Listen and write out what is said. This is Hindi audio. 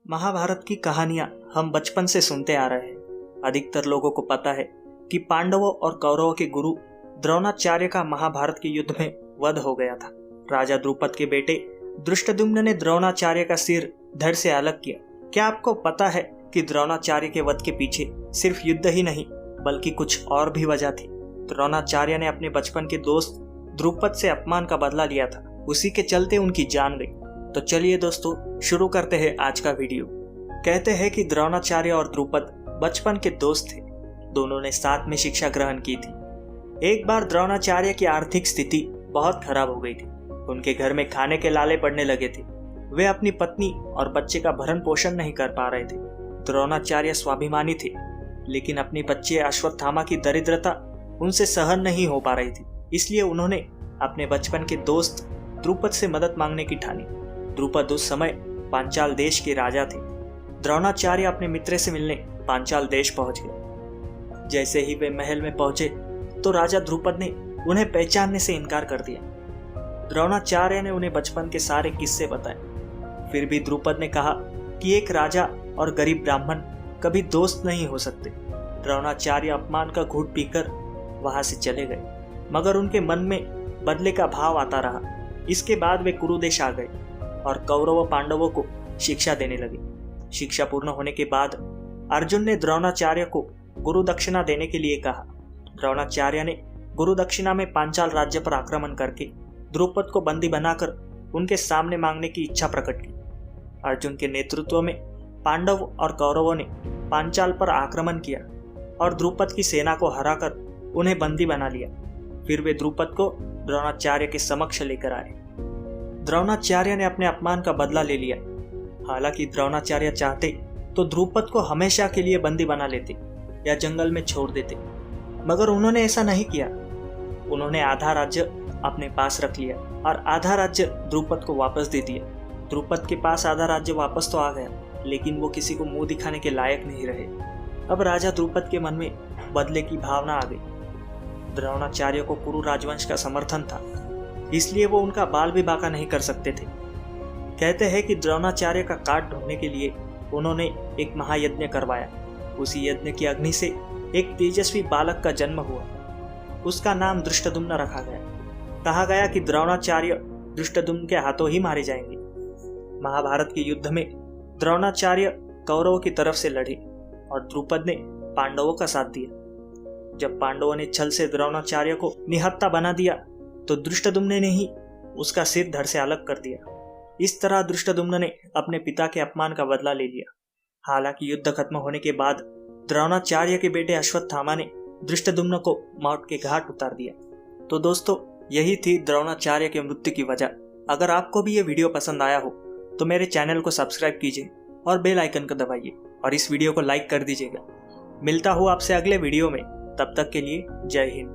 महाभारत की कहानियां हम बचपन से सुनते आ रहे हैं। अधिकतर लोगों को पता है कि पांडवों और कौरवों के गुरु द्रोणाचार्य का महाभारत के युद्ध में वध हो गया था। राजा द्रुपद के बेटे धृष्टद्युम्न ने द्रोणाचार्य का सिर धड़ से अलग किया। क्या आपको पता है कि द्रोणाचार्य के वध के पीछे सिर्फ युद्ध ही नहीं बल्कि कुछ और भी वजह थी। द्रोणाचार्य ने अपने बचपन के दोस्त द्रुपद से अपमान का बदला लिया था, उसी के चलते उनकी जान गई। तो चलिए दोस्तों शुरू करते हैं आज का वीडियो। कहते हैं कि द्रोणाचार्य और द्रुपद बचपन के दोस्त थे। दोनों ने साथ में शिक्षा ग्रहण की थी। एक बार द्रोणाचार्य की आर्थिक स्थिति बहुत खराब हो गई थी। उनके घर में खाने के लाले पड़ने लगे थे। वे अपनी पत्नी और बच्चे का भरण पोषण नहीं कर पा रहे थे। द्रोणाचार्य स्वाभिमानी थे, लेकिन अपनी बच्चे अश्वत्थामा की दरिद्रता उनसे सहन नहीं हो पा रही थी। इसलिए उन्होंने अपने बचपन के दोस्त द्रुपद से मदद मांगने की ठानी। द्रुपद उस समय पांचाल देश के राजा थे। द्रोणाचार्य अपने मित्र से मिलने पांचाल देश पहुंच गए। जैसे ही वे महल में पहुंचे तो राजा द्रुपद ने उन्हें पहचानने से इनकार कर दिया। द्रोणाचार्य ने उन्हें बचपन के सारे किस्से बताए। फिर भी द्रुपद ने कहा कि एक राजा और गरीब ब्राह्मण कभी दोस्त नहीं हो सकते। द्रोणाचार्य अपमान का घूंट पीकर वहां से चले गए, मगर उनके मन में बदले का भाव आता रहा। इसके बाद वे कुरुदेश आ गए और कौरव पांडवों को शिक्षा देने लगे। शिक्षा पूर्ण होने के बाद अर्जुन ने द्रोणाचार्य को गुरु दक्षिणा देने के लिए कहा। द्रोणाचार्य ने गुरु दक्षिणा में पांचाल राज्य पर आक्रमण करके द्रुपद को बंदी बनाकर उनके सामने मांगने की इच्छा प्रकट की। अर्जुन के नेतृत्व में पांडव और कौरवों ने पांचाल पर आक्रमण किया और द्रुपद की सेना को हराकर उन्हें बंदी बना लिया। फिर वे द्रुपद को द्रोणाचार्य के समक्ष लेकर आए। द्रोणाचार्य ने अपने अपमान का बदला ले लिया। हालांकि द्रोणाचार्य चाहते तो द्रुपद को हमेशा के लिए बंदी बना लेते या जंगल में छोड़ देते, मगर उन्होंने ऐसा नहीं किया। उन्होंने आधा राज्य अपने पास रख लिया और आधा राज्य द्रुपद को वापस दे दिया। द्रुपद के पास आधा राज्य वापस तो आ गया, लेकिन वो किसी को मुंह दिखाने के लायक नहीं रहे। अब राजा द्रुपद के मन में बदले की भावना आ गई। द्रोणाचार्य को कुरु राजवंश का समर्थन था, इसलिए वो उनका बाल भी बांका नहीं कर सकते थे। कहते हैं कि द्रोणाचार्य का काट ढूंढने के लिए उन्होंने एक महायज्ञ करवाया। उसी यज्ञ की अग्नि से एक तेजस्वी बालक का जन्म हुआ। उसका नाम धृष्टद्युम्न रखा गया। कहा गया कि द्रोणाचार्य धृष्टद्युम्न के हाथों ही मारे जाएंगे। महाभारत के युद्ध में द्रोणाचार्य कौरवों की तरफ से लड़े और द्रुपद ने पांडवों का साथ दिया। जब पांडवों ने छल से द्रोणाचार्य को निहत्था बना दिया तो धृष्टद्युम्न ने ही उसका सिर धड़ से अलग कर दिया। इस तरह धृष्टद्युम्न ने अपने पिता के अपमान का बदला ले लिया। हालांकि युद्ध खत्म होने के बाद द्रोणाचार्य के बेटे अश्वत्थामा ने धृष्टद्युम्न को मौत के घाट उतार दिया। तो दोस्तों, यही थी द्रोणाचार्य की मृत्यु की वजह। अगर आपको भी ये वीडियो पसंद आया हो तो मेरे चैनल को सब्सक्राइब कीजिए और बेल आइकन को दबाइए और इस वीडियो को लाइक कर दीजिएगा। मिलता हूँ आपसे अगले वीडियो में। तब तक के लिए जय हिंद।